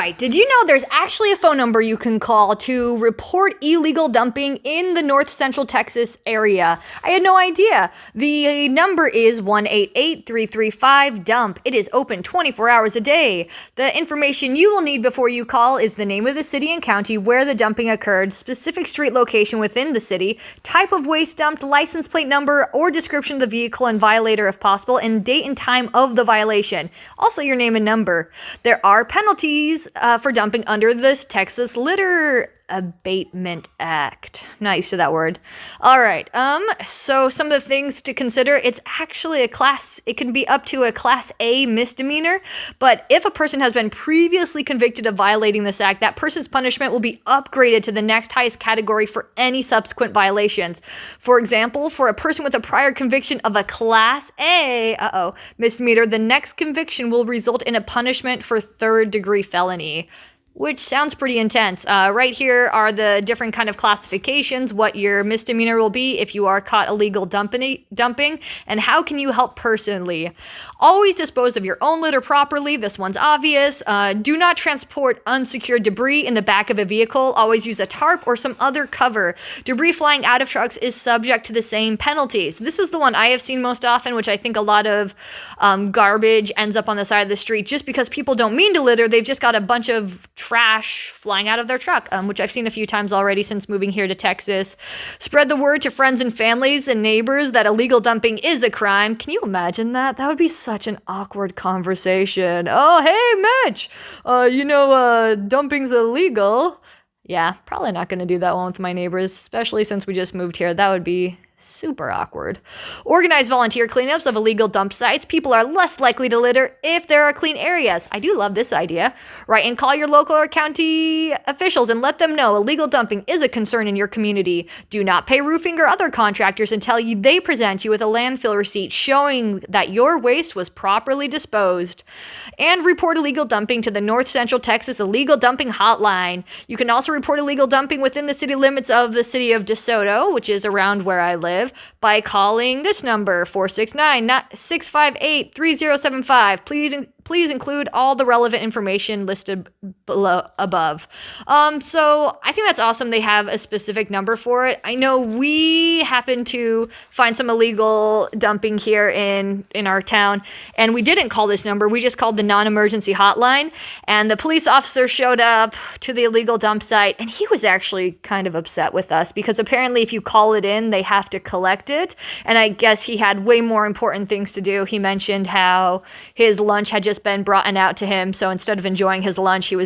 right. Did you know there's actually a phone number you can call to report illegal dumping in the North Central Texas area? I had no idea. The number is 1-888-335-DUMP. It is open 24 hours a day. The information you will need before you call is the name of the city and county where the dumping occurred, specific street location within the city, type of waste dumped, license plate number or description of the vehicle and violator if possible, and date and time of the violation. Also your name and number. There are penalties for dumping under this Texas Litter Abatement Act. Not used to that word. All right. So some of the things to consider, it can be up to a Class A misdemeanor, but if a person has been previously convicted of violating this act, that person's punishment will be upgraded to the next highest category for any subsequent violations. For example, for a person with a prior conviction of a Class A misdemeanor, the next conviction will result in a punishment for third-degree felony, which sounds pretty intense. Right here are the different kind of classifications, what your misdemeanor will be if you are caught illegal dumping, and how can you help personally. Always dispose of your own litter properly. This one's obvious. Do not transport unsecured debris in the back of a vehicle. Always use a tarp or some other cover. Debris flying out of trucks is subject to the same penalties. This is the one I have seen most often, which I think a lot of garbage ends up on the side of the street just because people don't mean to litter. They've just got a bunch of trash flying out of their truck, which I've seen a few times already since moving here to Texas. Spread the word to friends and families and neighbors that illegal dumping is a crime. Can you imagine that? That would be such an awkward conversation. Oh, hey, Mitch, dumping's illegal. Yeah, probably not going to do that one with my neighbors, especially since we just moved here. That would be super awkward. Organize volunteer cleanups of illegal dump sites. People are less likely to litter if there are clean areas. I do love this idea. Write and call your local or county officials and let them know illegal dumping is a concern in your community. Do not pay roofing or other contractors until they present you with a landfill receipt showing that your waste was properly disposed. And report illegal dumping to the North Central Texas Illegal Dumping Hotline. You can also report illegal dumping within the city limits of the city of Desoto, which is around where I live, by calling this number, 469-658-3075. Please include all the relevant information listed above. So I think that's awesome. They have a specific number for it. I know we happen to find some illegal dumping here in our town, and we didn't call this number. We just called the non-emergency hotline, and the police officer showed up to the illegal dump site, and he was actually kind of upset with us because apparently if you call it in, they have to collect it, and I guess he had way more important things to do. He mentioned how his lunch had just been brought out to him, so instead of enjoying his lunch, he was